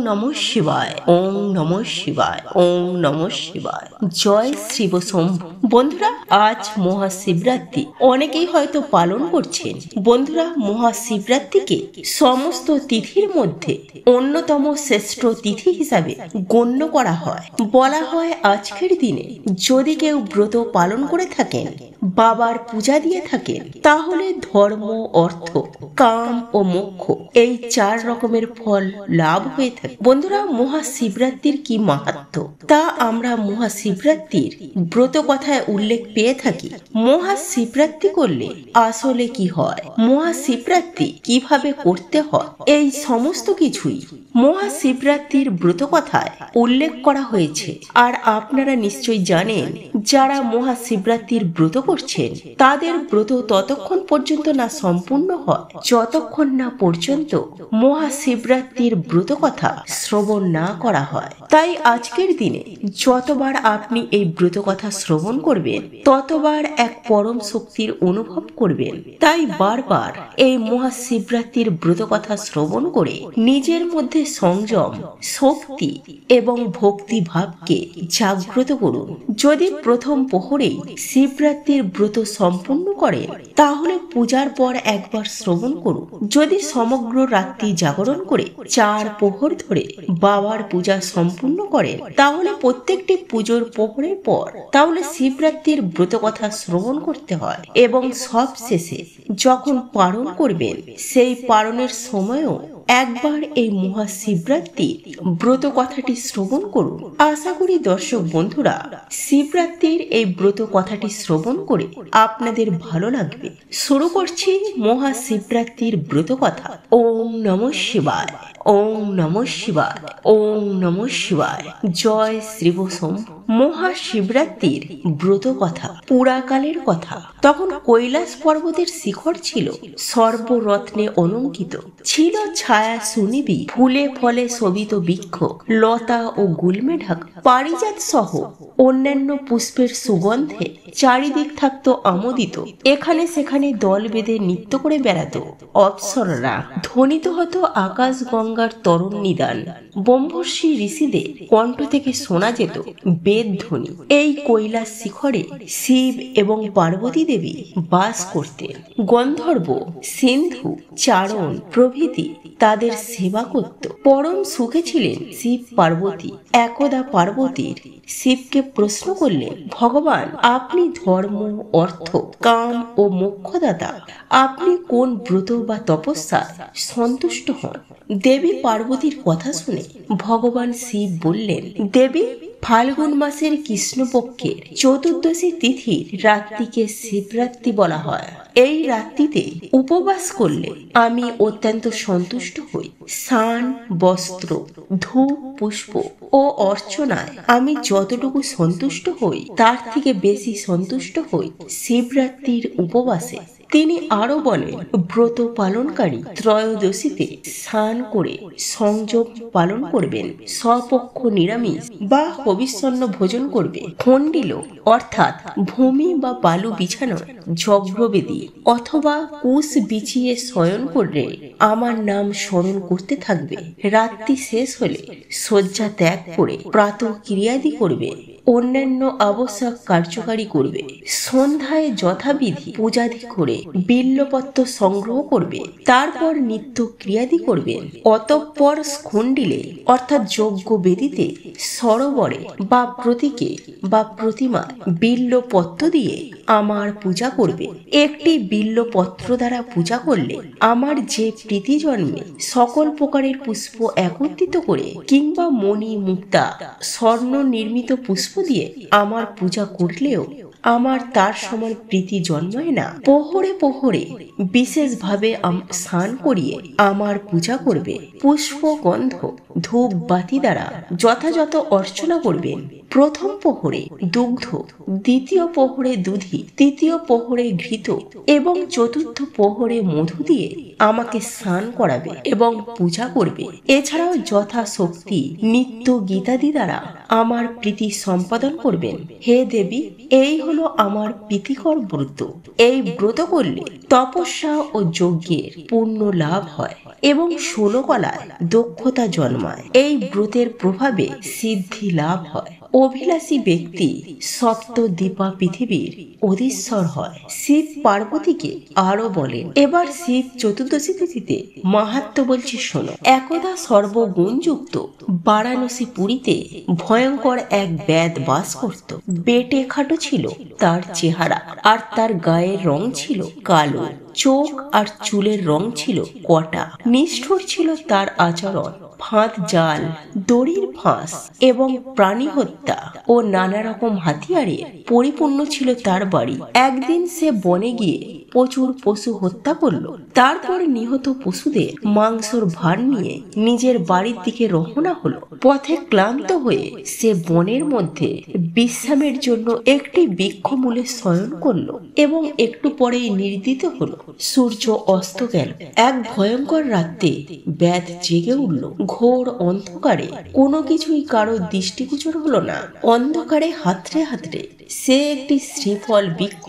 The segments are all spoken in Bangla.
নমঃ শিবায়, ওম নমঃ শিবায়, ওম নমঃ শিবায়। জয় শিব শম্ভু। বন্ধুরা, আজ মহাশিবরাত্রি। অনেকেই হয়তো পালন করছেন। বন্ধুরা, মহাশিবরাত্রিকে সমস্ত তিথির মধ্যে অন্যতম শ্রেষ্ঠ তিথি হিসাবে গণ্য করা হয়। বলা হয় আজকের দিনে যদি কেউ ব্রত পালন করে থাকেন, বাবার পূজা দিয়ে থাকেন, তাহলে ধর্ম, অর্থ, কাম ও মোক্ষ এই 4 রকমের ফল লাভ হয়ে থাকে। বন্ধুরা, মহাশিবরাত্রির কি মাহাত্ম্য তা আমরা মহাশিবরাত্রির ব্রত কথায় উল্লেখ পেয়ে থাকি। মহাশিবরাত্রি করলে আসলে কি হয়, মহাশিবরাত্রি কিভাবে করতে হয়, এই সমস্ত কিছুই মহাশিবরাত্রির ব্রত কথায় উল্লেখ করা হয়েছে। আর আপনারা নিশ্চয়ই জানেন, যারা মহাশিবরাত্রির ব্রত করছেন তাদের ব্রত ততক্ষণ পর্যন্ত না সম্পূর্ণ হয় যতক্ষণ না পর্যন্ত মহাশিবরাত্রির ব্রত কথা শ্রবণ না করা হয়। তাই আজকের দিনে যতবার আপনি এই ব্রত কথা শ্রবণ করবেন, ততবার এক পরম শক্তির অনুভব করবেন। তাই বারবার এই মহাশিবরাত্রির ব্রত কথা শ্রবণ করে নিজের মধ্যে সংযম, শক্তি এবং ভক্তি ভাবকে জাগ্রত করুন। যদি প্রথম প্রহরেই শিবরাত্রির ব্রত সম্পূর্ণ করেন, তাহলে পূজার পর একবার শ্রবণ করুন। যদি সমগ্র রাত্রি জাগরণ করে 4 প্রহর ধরে বাবার পূজা সম্পূর্ণ করেন, তাহলে প্রত্যেকটি পুজোর প্রহরের পর তাহলে শিবরাত্রির ব্রত কথা শ্রবণ করতে হয়। এবং সব শেষে যখন পালন করবেন, সেই পালনের সময়ও একবার এই মহাশিবরাত্রির ব্রত কথাটি শ্রবণ করুন। আশা করি দর্শক বন্ধুরা, শিবরাত্রির এই ব্রত কথাটি শ্রবণ করে আপনাদের ভালো লাগবে। শুরু করছি মহাশিবরাত্রির ব্রত কথা। ওম নমঃ শিবায়, ওম নমঃ শিবায়, ওম নমঃ শিবায়। জয় শিব শম্ভু। মহাশিবরাত্রির ব্রত কথা পুরাকালের কথা। তখন কৈলাস পর্বতের শিখর ছিল সর্বরত্নে অলঙ্কিত, ছিল ছায়া সুনিবি, ফুলে ফলে শোভিত বৃক্ষ, লতা ও গুল্মে ঢাকা, পারিজাত সহ অন্যান্য পুষ্পের সুগন্ধে চারিদিক থাকতো আমোদিত। এখানে সেখানে দল বেঁধে নৃত্য করে বেড়াতো অপ্সররা। ধ্বনিত হতো আকাশ গঙ্গার তরুণ নিদান। ব্রহ্মর্ষি ঋষিদের কণ্ঠ থেকে শোনা যেত বেদ ধ্বনি। এই কৈলাস শিখরে শিব এবং পার্বতী দেবী বাস করতেন। গন্ধর্ব, সিন্ধু, চারণ প্রভৃতি তাদের সেবা করত। পরম সুখে ছিলেন শিব পার্বতী। একদা পার্বতীর শিবকে প্রশ্ন করলেন, ভগবান, আপনি ধর্ম, অর্থ, কাম ও মোক্ষদাতা। আপনি কোন ব্রত বা তপস্যায় সন্তুষ্ট হন? দেবী পার্বতীর কথা শুনে ভগবান শিব বললেন, দেবী, ফাল্গুন মাসের কৃষ্ণপক্ষের চতুর্দশী তিথির রাত্রিকে শিবরাত্রি বলা হয়। এই রাত্রিতে উপবাস করলে আমি অত্যন্ত সন্তুষ্ট হই। স্নান, বস্ত্র, ধূপ, পুষ্প ও অর্চনায় আমি যতটুকু সন্তুষ্ট হই, তার থেকে বেশি সন্তুষ্ট হই শিবরাত্রির উপবাসে। তিনি আরো বলেন, ব্রত পালনকারী ত্রয়োদশীতে স্নান করে সংযম পালন করবেন, স্বপক্ষ নিরামিষ বা হবিষ্যন্ন ভোজন করবে, খণ্ডিল অর্থাৎ ভূমি বা বালু বিছানো যজ্ঞবেদী অথবা কুশ বিছিয়ে শয়ন করে আমার নাম স্মরণ করতে থাকবে। রাত্রি শেষ হলে শয্যা ত্যাগ করে প্রাতঃ ক্রিয়াদি করবে, অন্যান্য আবশ্যক কার্যকারী করবে। সন্ধ্যায় যথাবিধি পূজাদি করে বিল্বপত্র সংগ্রহ করবে। তারপর নিত্য ক্রিয়াদি করবেন। অতঃপর স্খণ্ডিলে অর্থাৎ যজ্ঞ বেদিতে, সরোবরে বা প্রতীকে বা প্রতিমায় বিল্বপত্র দিয়ে আমার পূজা করবে। একটি বিল্বপত্র দ্বারা পূজা করলে আমার যে প্রীতি জন্মে, সকল প্রকারের পুষ্প একত্রিত করে কিংবা মণি, মুক্তা, স্বর্ণ নির্মিত পুষ্প দিয়ে আমার পূজা করলেও আমার তার সমান প্রীতি জন্মায় না। প্রহরে প্রহরে বিশেষভাবে স্নান করিয়ে আমার পূজা করবে। পুষ্প, গন্ধ, ধূপ বাতি দ্বারা যথাযথ অর্চনা করবেন। প্রথম প্রহরে দুগ্ধ, দ্বিতীয় প্রহরে দুধি, তৃতীয় প্রহরে ঘৃত এবং চতুর্থ প্রহরে মধু দিয়ে আমাকে স্নান করাবে এবং পূজা করবে। এছাড়াও যথাশক্তি নিত্য গীতাদি দ্বারা আমার প্রীতি সম্পাদন করবেন। হে দেবী, এই হলো আমার প্রীতিকর ব্রত। এই ব্রত করলে তপস্যা ও যজ্ঞের পূর্ণ লাভ হয় এবং 16 কলায় দক্ষতা জন্মায়। এই ব্রতের প্রভাবে সিদ্ধি লাভ হয়। অভিলাষী ব্যক্তি সপ্ত দীপা পৃথিবীর অধীশ্বর হয়। শিব পার্বতীকে আরো বলেন। এবার শিব চতুর্দশী তিথিতে মাহাত্ম্য বলছি শোনো। একদা সর্বগুণযুক্ত বারাণসী পুরীতে ভয়ঙ্কর এক ব্যাধ বাস করত। বেটে খাটো ছিল তার চেহারা, আর তার গায়ের রং ছিল কালো। চোখ আর চুলের রং ছিল কটা। নিষ্ঠুর ছিল তার আচরণ। ফাঁদ জাল, দড়ির ফাঁস এবং প্রাণী হত্যা ও নানা রকম হাতিয়ারে পরিপূর্ণ ছিল তার বাড়ি। একদিন সে বনে গিয়ে প্রচুর পশু হত্যা করল। তারপর নিহত পশুদের মাংসর ভার নিয়ে নিজের বাড়ির দিকে রওনা হলো। পথে ক্লান্ত হয়ে সে বনের মধ্যে বিশ্রামের জন্য একটি বৃক্ষমূলে শয়ন করলো এবং একটু পরেই নির্দিত হলো। সূর্য অস্ত গেল। এক ভয়ঙ্কর রাতে ব্যাধ জেগে উঠল। ঘোর অন্ধকারে কোনো কিছুই কারো দৃষ্টিগোচর হলো না। অন্ধকারে হাতড়ে হাতড়ে সে একটি শ্রীফল বৃক্ষ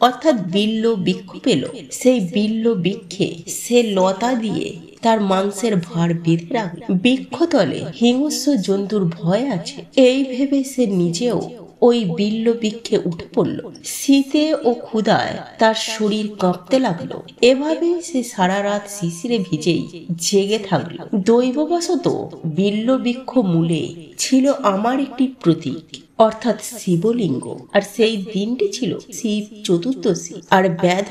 অর্থাৎ বিল্ল বৃক্ষ পেল। সেই বিল্ল বৃক্ষে সে লতা দিয়ে তার মাংসের ভার বেঁধে রাখল। বৃক্ষতলে হিংস্র জন্তুর ভয় আছে এই ভেবে সে নিজেও ওই বিল্ল বৃক্ষে উঠে পড়ল। শীতে ও ক্ষুধায় তার শরীর কাঁপতে লাগলো। এভাবে সে সারা রাত শিশিরে ভিজেই জেগে থাকলো। দৈববশত বিল্ল বৃক্ষ মূলে ছিল আমার একটি প্রতীক অর্থাৎ শিবলিঙ্গ, আর সেই দিনটি ছিল শিব চতুর্দশী। আর ব্যাধ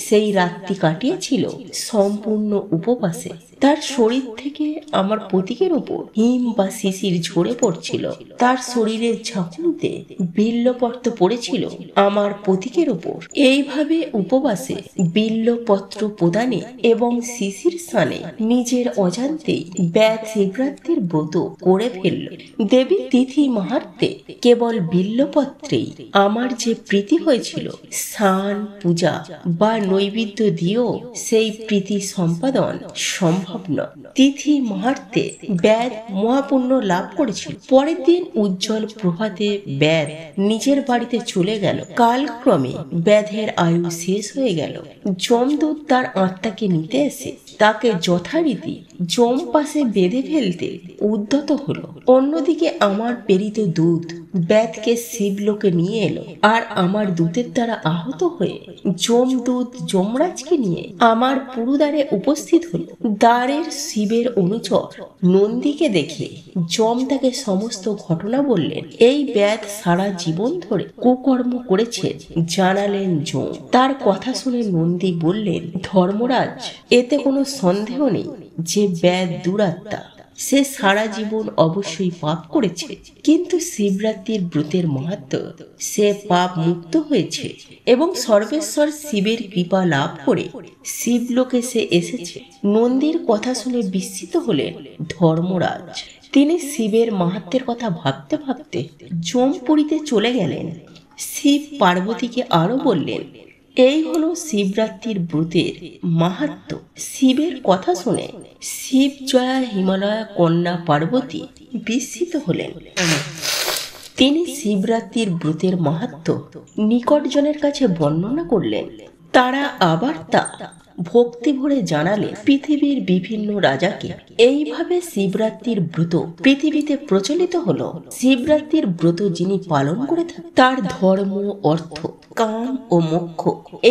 সেই রাত্রি কাটিয়েছিল সম্পূর্ণ উপবাসে। তার শরীর থেকে আমার প্রতীকের উপর হিম বা শিশির ঝরে পড়ছিল। তার শরীরের ঝাঁকুনিতে বিল্লপত্র পড়েছিল আমার প্রতীকের উপর। এইভাবে উপবাসে বিল্লপত্র প্রদানে এবং শিশির স্থানে নিজের অজান্তেই ব্যাধ শিবরাত্রির ব্রত করে ফেলল। দেবী তিথি মাহাত্ম্যে কেবল বিল্লপত্রেই আমার যে প্রীতি হয়েছিল, স্নান পূজা বা নৈবেদ্য দিয়েও সেই প্রীতি সম্পাদন সম্ভব নয়। তিথি মাহাত্ম্যে ব্যাধ মহাপুণ্য লাভ করেছিল। পরের দিন উজ্জ্বল প্রভাতে ব্যাধ নিজের বাড়িতে চলে গেল। কালক্রমে ব্যাধের আয়ু শেষ হয়ে গেল। যমদূত তার আত্মাকে নিতে এসে তাকে যথারীতি যম পাশে বেঁধে ফেলতে উদ্যত হলো। অন্যদিকে আমার প্রেরিত দূত ব্যাধকে শিবলোকে নিয়ে এলো, আর আমার দূতের দ্বারা আহত হয়ে যমদূত যমরাজকে নিয়ে আমার পুরুদ্বারে উপস্থিত হলো। দ্বারের শিবের অনুচর নন্দীকে দেখে যম তাকে সমস্ত ঘটনা বললেন। এই ব্যাধ সারা জীবন ধরে কুকর্ম করেছেন জানালেন যম। তার কথা শুনে নন্দী বললেন, ধর্মরাজ, এতে কোনো সন্দেহ নেই যে ব্যাধ দুরাত্মা। সে সারা জীবন অবশ্যই পাপ করেছে, কিন্তু শিবরাত্রির ব্রতের মাহাত্ম্য সে পাপ মুক্ত হয়েছে এবং সর্বেশ্বর শিবের কৃপা লাভ করে শিবলোকে সে এসেছে। নন্দীর কথা শুনে বিস্মিত হলেন ধর্মরাজ। তিনি শিবের মাহাত্ম্যের কথা ভাবতে ভাবতে যমপুরীতে চলে গেলেন। শিব পার্বতীকে আরো বললেন, এই হলো শিবরাত্রির ব্রতের মাহাত্ম্য। শিবের কথা শুনে শিব জয়া হিমালয়া কন্যা পার্বতী বিস্মিত হলেন। তিনি শিবরাত্রির ব্রতের মাহাত্ম্য নিকটজনের কাছে বর্ণনা করলেন। তারা আবার তা ভক্তি ভরে জানালেন পৃথিবীর বিভিন্ন রাজাকে। এইভাবে শিবরাত্রির ব্রত পৃথিবীতে প্রচলিত হলো। শিবরাত্রির ব্রত যিনি পালন করে থাকেন তার ধর্ম, অর্থ, কাম ও মোক্ষ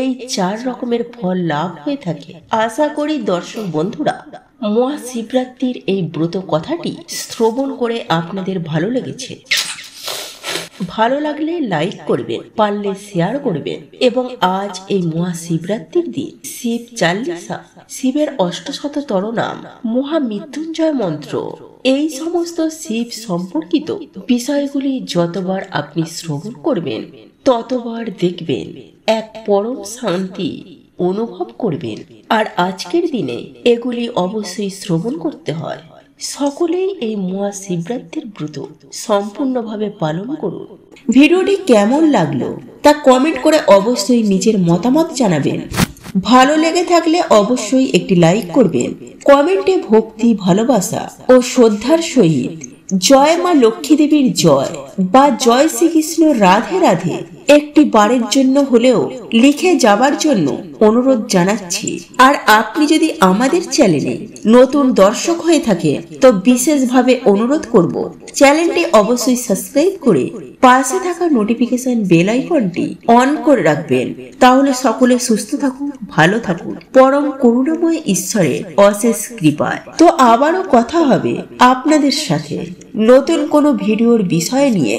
এই 4 রকমের ফল লাভ হয়ে থাকে। আশা করি দর্শক বন্ধুরা মহাশিবরাত্রির এই ব্রত কথাটি শ্রবণ করে আপনাদের ভালো লেগেছে। ভালো লাগলে লাইক করবেন, পারলে শেয়ার করবেন এবং আজ এই মহাশিবরাত্রির দিন শিব চালিসা, শিবের 8শততর নাম, মহামৃত্যুঞ্জয় মন্ত্র, এই সমস্ত শিব সম্পর্কিত বিষয়গুলি যতবার আপনি শ্রবণ করবেন ততবার দেখবেন এক পরম শান্তি অনুভব করবেন। আর আজকের দিনে এগুলি অবশ্যই শ্রবণ করতে হয়। সকলেই এই মহাশিবরাত্রির ব্রত সম্পূর্ণভাবে পালন করুন। ভিডিওটি কেমন লাগলো তা কমেন্ট করে অবশ্যই নিজের মতামত জানাবেন। ভালো লেগে থাকলে অবশ্যই একটি লাইক করবেন। কমেন্টে ভক্তি, ভালোবাসা ও শ্রদ্ধার সহিত জয় মা লক্ষ্মী দেবীর জয় বা জয় শ্রীকৃষ্ণ রাধে রাধে একটি বারের জন্য হলেও লিখে যাবার জন্য অনুরোধ জানাচ্ছি। আর আপনি যদি আমাদের চ্যানেলে নতুন দর্শক হয়ে থাকে তো বিশেষভাবে অনুরোধ করব চ্যানেলটি অবশ্যই সাবস্ক্রাইব করে পাশে থাকা নোটিফিকেশন বেল আইকনটি অন করে রাখবেন। তাহলে সকলে সুস্থ থাকুন, ভালো থাকুন, পরম করুণাময় ঈশ্বরের অশেষ কৃপায়। তো আবারও কথা হবে আপনাদের সাথে নতুন কোনো ভিডিওর বিষয় নিয়ে।